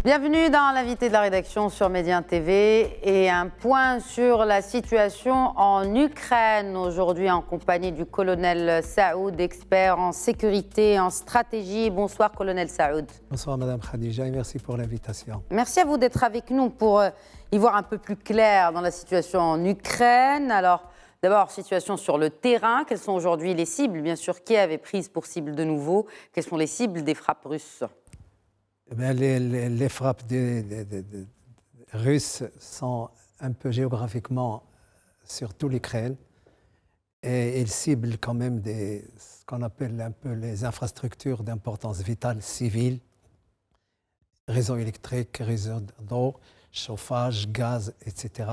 Bienvenue dans l'invité de la rédaction sur Média TV et un point sur la situation en Ukraine. Aujourd'hui en compagnie du colonel Saoud, expert en sécurité et en stratégie. Bonsoir colonel Saoud. Bonsoir Madame Khadija et merci pour l'invitation. Merci à vous d'être avec nous pour y voir un peu plus clair dans la situation en Ukraine. Alors d'abord, situation sur le terrain. Quelles sont aujourd'hui les cibles? Bien sûr, Kiev est prise pour cible de nouveau. Quelles sont les cibles des frappes russes? Les frappes russes sont un peu géographiquement sur toute l'Ukraine et ils ciblent quand même ce qu'on appelle un peu les infrastructures d'importance vitale civile, réseau électrique, réseau d'eau, chauffage, gaz, etc.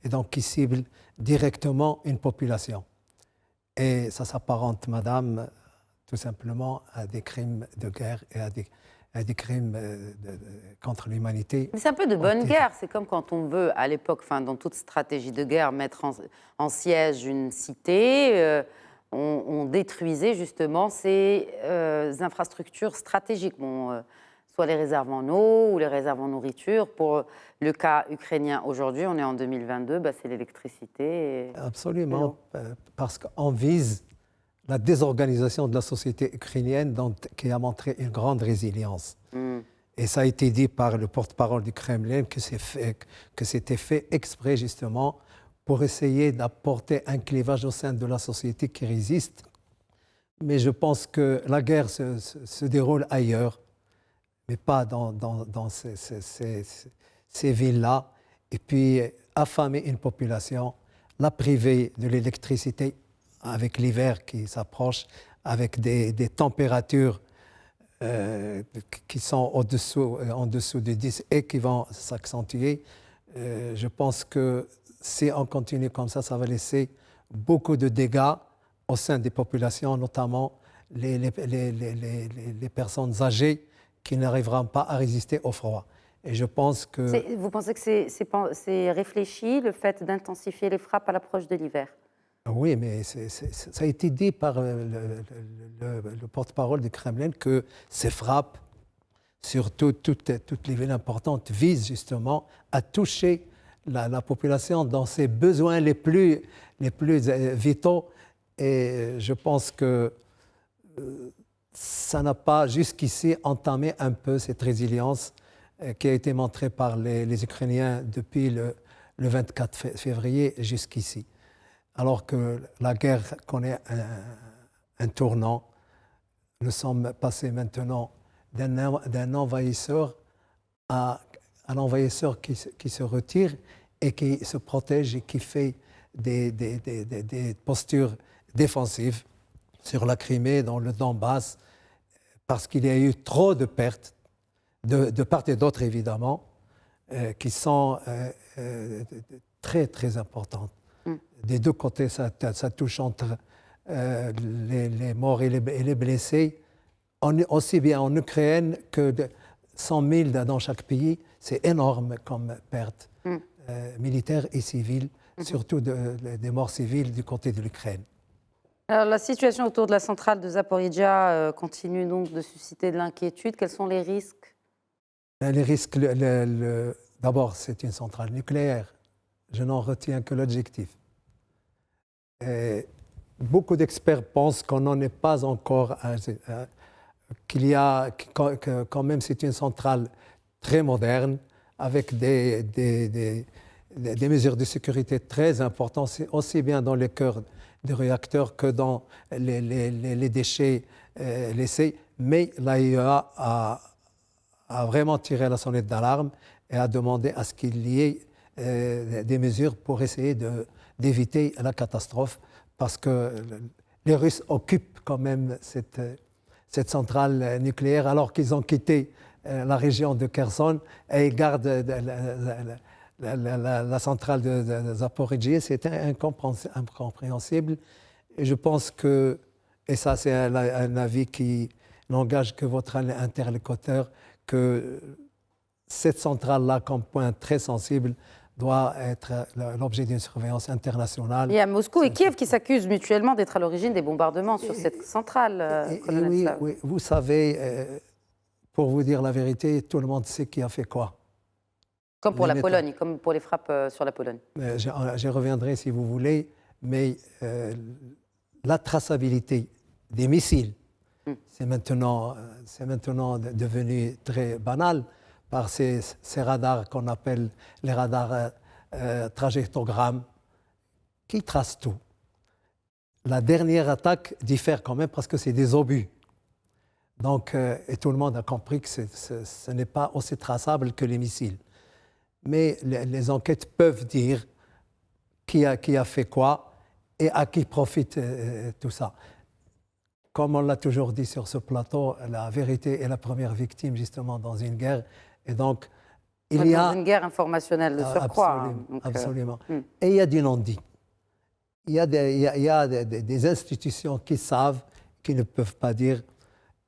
Et donc ils ciblent directement une population. Et ça s'apparente, madame, tout simplement à des crimes de guerre et à des crimes contre l'humanité. Mais c'est un peu de bonne guerre. C'est comme quand on veut, à l'époque, dans toute stratégie de guerre, mettre en siège une cité. On détruisait justement ces infrastructures stratégiques. Soit les réserves en eau ou les réserves en nourriture. Pour le cas ukrainien aujourd'hui, on est en 2022, c'est l'électricité. Absolument, parce qu'on vise la désorganisation de la société ukrainienne qui a montré une grande résilience. Et ça a été dit par le porte-parole du Kremlin que c'était fait exprès justement pour essayer d'apporter un clivage au sein de la société qui résiste. Mais je pense que la guerre se déroule ailleurs, mais pas dans ces villes-là. Et puis affamer une population, la priver de l'électricité, avec l'hiver qui s'approche, avec des températures qui sont en dessous de 10 et qui vont s'accentuer. Je pense que si on continue comme ça va laisser beaucoup de dégâts au sein des populations, notamment les personnes âgées qui n'arriveront pas à résister au froid. Et je pense que... Vous pensez que c'est réfléchi, le fait d'intensifier les frappes à l'approche de l'hiver? Oui, mais ça a été dit par le porte-parole du Kremlin que ces frappes, surtout toutes les villes importantes, visent justement à toucher la population dans ses besoins les plus vitaux. Et je pense que ça n'a pas jusqu'ici entamé un peu cette résilience qui a été montrée par les Ukrainiens depuis le 24 février jusqu'ici. Alors que la guerre connaît un tournant, nous sommes passés maintenant d'un envahisseur à un envahisseur qui se retire et qui se protège et qui fait des postures défensives sur la Crimée, dans le Donbass, parce qu'il y a eu trop de pertes, de part et d'autre évidemment, qui sont très très importantes. Des deux côtés, ça touche entre les morts et les blessés, aussi bien en Ukraine que 100 000 dans chaque pays. C'est énorme comme perte militaire et civile, surtout des morts civiles du côté de l'Ukraine. Alors, la situation autour de la centrale de Zaporijia continue donc de susciter de l'inquiétude. Quels sont les risques? Les risques, d'abord, c'est une centrale nucléaire. Je n'en retiens que l'objectif. Beaucoup d'experts pensent qu'on n'en est pas encore, que quand même c'est une centrale très moderne, avec des mesures de sécurité très importantes, aussi bien dans les cœurs des réacteurs que dans les déchets laissés. Mais l'AIEA a vraiment tiré la sonnette d'alarme et a demandé à ce qu'il y ait des mesures pour essayer d'éviter la catastrophe, parce que les Russes occupent quand même cette centrale nucléaire alors qu'ils ont quitté la région de Kherson et ils gardent la centrale de Zaporijia. C'est incompréhensible. Et je pense que, et ça c'est un avis qui n'engage que votre interlocuteur, que cette centrale-là, comme point très sensible, doit être l'objet d'une surveillance internationale. Il y a Moscou et Kiev qui s'accusent mutuellement d'être à l'origine des bombardements sur cette centrale. Oui, vous savez, pour vous dire la vérité, tout le monde sait qui a fait quoi. Comme pour la Pologne, comme pour les frappes sur la Pologne. J'y reviendrai si vous voulez, mais la traçabilité des missiles, c'est maintenant devenu très banal par ces radars qu'on appelle les radars trajectogrammes qui tracent tout. La dernière attaque diffère quand même parce que c'est des obus. Donc, et tout le monde a compris que ce n'est pas aussi traçable que les missiles. Mais les enquêtes peuvent dire qui a fait quoi et à qui profite tout ça. Comme on l'a toujours dit sur ce plateau, la vérité est la première victime justement dans une guerre. Et donc, il y a... Dans une guerre informationnelle de surcroît. Absolument. Et il y a du non-dit. Il y a des institutions qui savent, qui ne peuvent pas dire.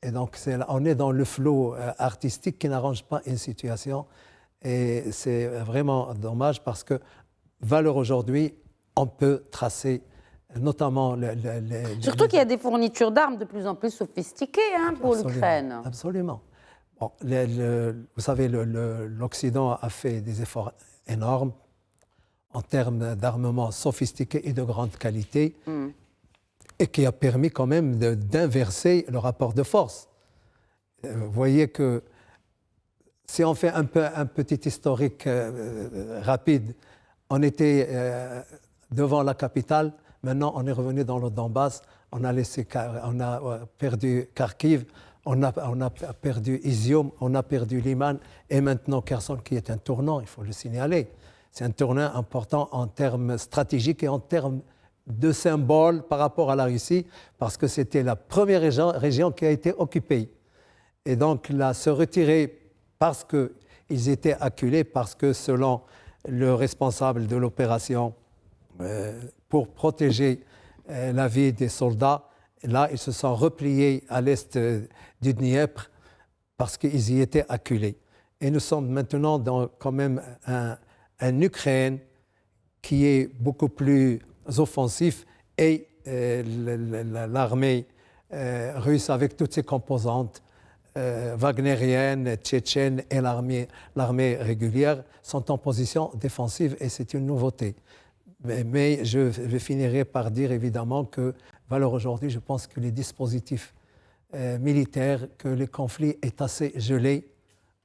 Et donc, on est dans le flot artistique qui n'arrange pas une situation. Et c'est vraiment dommage parce que, valeur aujourd'hui, on peut tracer notamment... Surtout qu'il y a des fournitures d'armes de plus en plus sophistiquées pour l'Ukraine. Absolument. Bon, vous savez, l'Occident a fait des efforts énormes en termes d'armement sophistiqué et de grande qualité, et qui a permis quand même d'inverser le rapport de force. Vous voyez que si on fait un petit historique rapide, on était devant la capitale, maintenant on est revenu dans le Donbass, on a perdu Kharkiv, on a perdu Izium, on a perdu Liman, et maintenant Kherson qui est un tournant, il faut le signaler. C'est un tournant important en termes stratégiques et en termes de symbole par rapport à la Russie, parce que c'était la première région qui a été occupée. Et donc là, se retirer parce qu'ils étaient acculés, parce que selon le responsable de l'opération, pour protéger la vie des soldats, là, ils se sont repliés à l'est du Dniepr parce qu'ils y étaient acculés. Et nous sommes maintenant dans quand même un Ukraine qui est beaucoup plus offensif et l'armée russe avec toutes ses composantes wagnérienne, tchétchène et l'armée régulière sont en position défensive et c'est une nouveauté. Mais je finirai par dire évidemment que, valeur aujourd'hui, je pense que les dispositifs militaires, que le conflit est assez gelé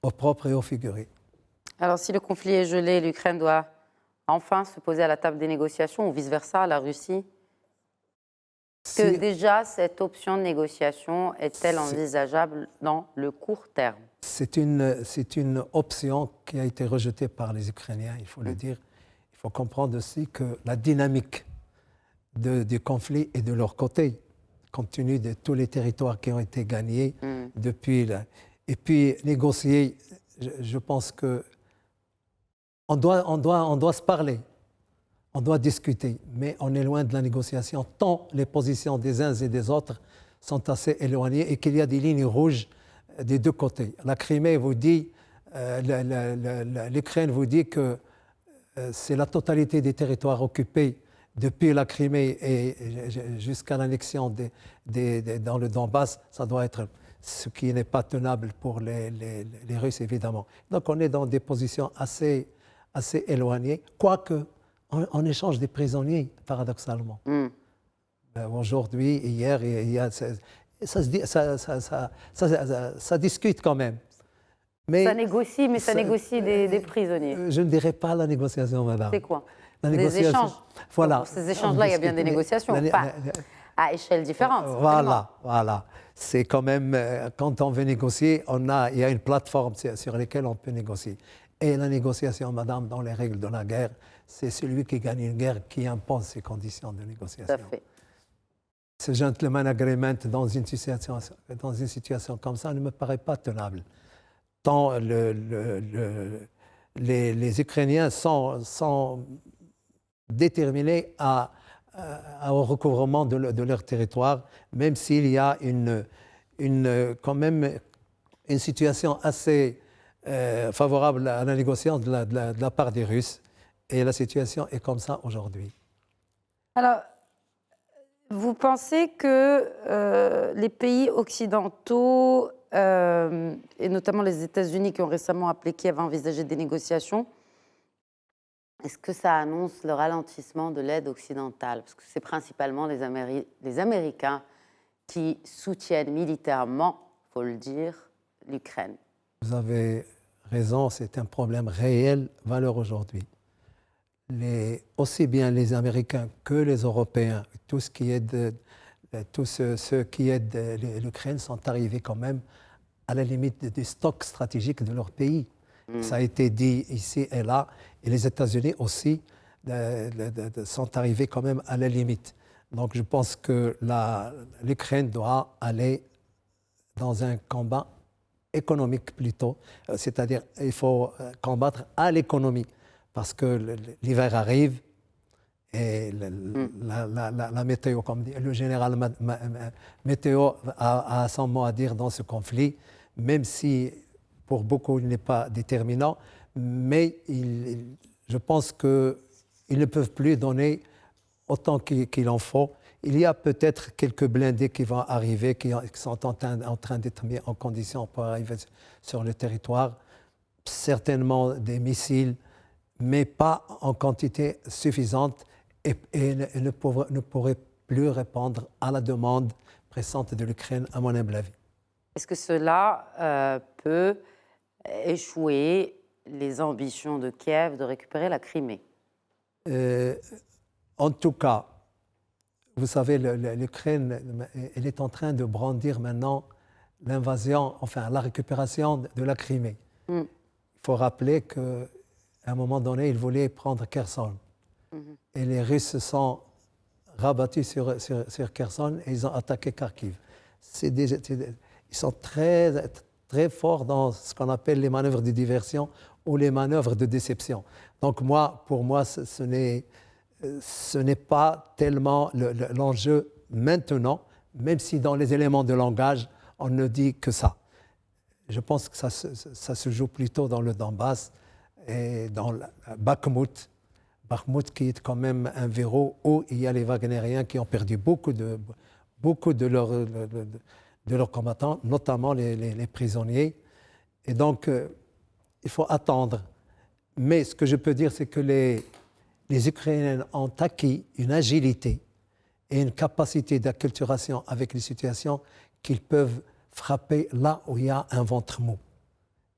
au propre et au figuré. Alors si le conflit est gelé, l'Ukraine doit enfin se poser à la table des négociations ou vice-versa, la Russie? Que déjà, cette option de négociation est-elle envisageable dans le court terme? C'est une option qui a été rejetée par les Ukrainiens, il faut le dire. Il faut comprendre aussi que la dynamique du conflit est de leur côté, compte tenu de tous les territoires qui ont été gagnés depuis là. Et puis, négocier, je pense que on doit se parler. On doit discuter, mais on est loin de la négociation, tant les positions des uns et des autres sont assez éloignées et qu'il y a des lignes rouges des deux côtés. La Crimée vous dit, l'Ukraine vous dit que c'est la totalité des territoires occupés depuis la Crimée et jusqu'à l'annexion dans le Donbass, ça doit être ce qui n'est pas tenable pour les Russes, évidemment. Donc on est dans des positions assez éloignées, quoique on échange des prisonniers, paradoxalement. Aujourd'hui, hier, ça discute quand même. Mais ça négocie, mais ça négocie des prisonniers. Je ne dirais pas la négociation, madame. C'est quoi? Des échanges. Voilà. Pour ces échanges-là, il y a bien des négociations, pas à échelle différente. Voilà. C'est quand même, quand on veut négocier, il y a une plateforme sur laquelle on peut négocier. Et la négociation, madame, dans les règles de la guerre, c'est celui qui gagne une guerre qui impose ses conditions de négociation. Tout à fait. Ce gentleman agreement dans une situation comme ça ne me paraît pas tenable. Tant les Ukrainiens sont déterminés au recouvrement de leur territoire, même s'il y a quand même une situation assez favorable à la négociation de la part des Russes. Et la situation est comme ça aujourd'hui. Alors, vous pensez que les pays occidentaux et notamment les États-Unis qui ont récemment appelé Kiev à envisager des négociations, est-ce que ça annonce le ralentissement de l'aide occidentale? Parce que c'est principalement les Américains qui soutiennent militairement, il faut le dire, l'Ukraine. Vous avez raison, c'est un problème réel, valeur aujourd'hui. Aussi bien les Américains que les Européens, tout ce qui aide, tous ceux qui aident l'Ukraine sont arrivés quand même à la limite du stock stratégique de leur pays. Ça a été dit ici et là, et les États-Unis aussi sont arrivés quand même à la limite. Donc je pense que l'Ukraine doit aller dans un combat économique plutôt, c'est-à-dire il faut combattre à l'économie, parce que l'hiver arrive et la météo, comme dit le général météo, a son mot à dire dans ce conflit, même si pour beaucoup il n'est pas déterminant, mais je pense qu'ils ne peuvent plus donner autant qu'il en faut. Il y a peut-être quelques blindés qui vont arriver, qui sont en train d'être mis en condition pour arriver sur le territoire. Certainement des missiles, mais pas en quantité suffisante et ne pourraient plus répondre à la demande pressante de l'Ukraine, à mon humble avis. Est-ce que cela peut échouer les ambitions de Kiev de récupérer la Crimée? En tout cas, vous savez, l'Ukraine, elle est en train de brandir maintenant l'invasion, enfin la récupération de la Crimée. Il faut rappeler qu'à un moment donné, ils voulaient prendre Kherson. Et les Russes se sont rabattus sur Kherson et ils ont attaqué Kharkiv. Ils sont très, très forts dans ce qu'on appelle les manœuvres de diversion ou les manœuvres de déception. Donc pour moi, ce n'est pas tellement l'enjeu maintenant, même si dans les éléments de langage, on ne dit que ça. Je pense que ça se joue plutôt dans le Donbass et dans Bakhmut. Bakhmut qui est quand même un verrou où il y a les Wagnériens qui ont perdu beaucoup de leurs combattants, notamment les prisonniers. Et donc, il faut attendre. Mais ce que je peux dire, c'est que les Ukrainiens ont acquis une agilité et une capacité d'acculturation avec les situations qu'ils peuvent frapper là où il y a un ventre mou.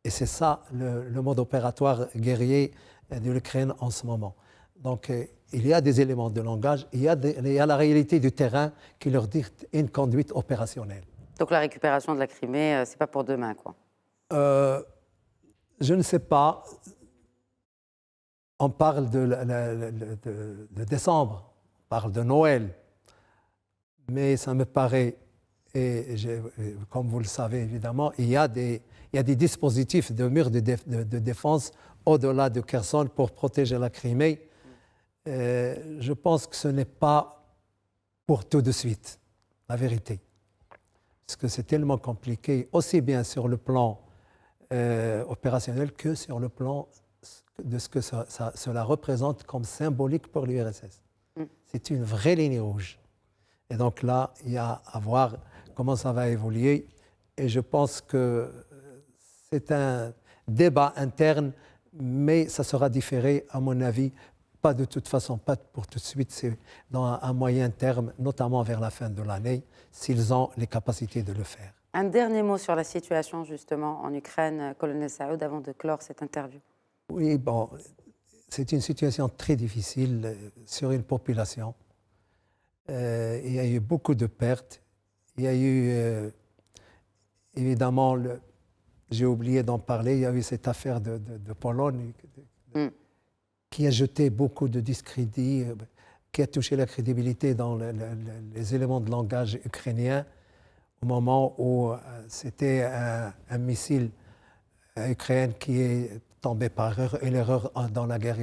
Et c'est ça le mode opératoire guerrier de l'Ukraine en ce moment. Donc il y a des éléments de langage, il y a la réalité du terrain qui leur dicte une conduite opérationnelle. Donc la récupération de la Crimée, c'est pas pour demain, quoi? Je ne sais pas. On parle de décembre, on parle de Noël, mais ça me paraît, et comme vous le savez évidemment, il y a des dispositifs de murs de défense au-delà de Kherson pour protéger la Crimée. Je pense que ce n'est pas pour tout de suite, la vérité. Parce que c'est tellement compliqué, aussi bien sur le plan opérationnel que sur le plan de ce que cela représente comme symbolique pour l'URSS. C'est une vraie ligne rouge. Et donc là, il y a à voir comment ça va évoluer. Et je pense que c'est un débat interne, mais ça sera différé, à mon avis, pas de toute façon, pas pour tout de suite, c'est dans un moyen terme, notamment vers la fin de l'année, s'ils ont les capacités de le faire. Un dernier mot sur la situation, justement, en Ukraine, colonel Saoud, avant de clore cette interview. Oui, bon, c'est une situation très difficile sur une population. Il y a eu beaucoup de pertes. Il y a eu, évidemment, j'ai oublié d'en parler, il y a eu cette affaire de Pologne qui a jeté beaucoup de discrédit, qui a touché la crédibilité dans les éléments de langage ukrainien au moment où c'était un missile ukrainien qui est tombé par erreur, et l'erreur dans la guerre,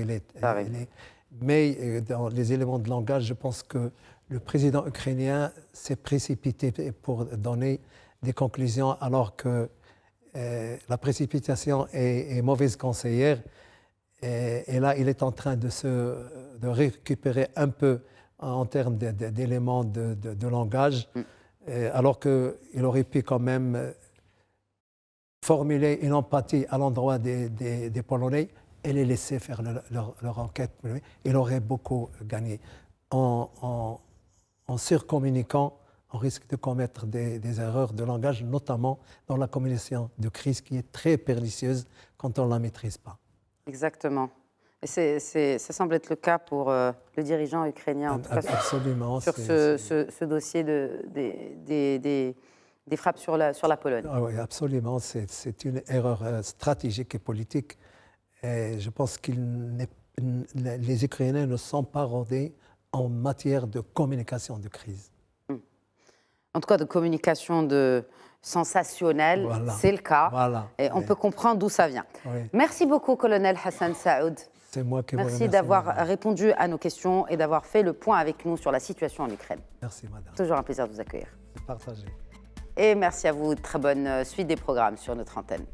mais dans les éléments de langage, je pense que le président ukrainien s'est précipité pour donner des conclusions alors que la précipitation est mauvaise conseillère. Et là, il est en train de récupérer un peu en termes d'éléments de langage, alors qu'il aurait pu quand même formuler une empathie à l'endroit des Polonais et les laisser faire leur enquête. Il aurait beaucoup gagné. En surcommuniquant, on risque de commettre des erreurs de langage, notamment dans la communication de crise qui est très pernicieuse quand on ne la maîtrise pas. Exactement. Et ça semble être le cas pour le dirigeant ukrainien, en tout cas absolument, sur ce dossier des frappes sur la Pologne. Ah oui, absolument. C'est une erreur stratégique et politique. Et je pense que les Ukrainiens ne sont pas rodés en matière de communication de crise. En tout cas, de communication sensationnelle, voilà. C'est le cas. Voilà. Et on peut comprendre d'où ça vient. Oui. Merci beaucoup, colonel Hassan Saoud. C'est moi qui vous remercie. Merci d'avoir répondu à nos questions et d'avoir fait le point avec nous sur la situation en Ukraine. Merci, madame. Toujours un plaisir de vous accueillir. C'est partagé. Et merci à vous. Très bonne suite des programmes sur notre antenne.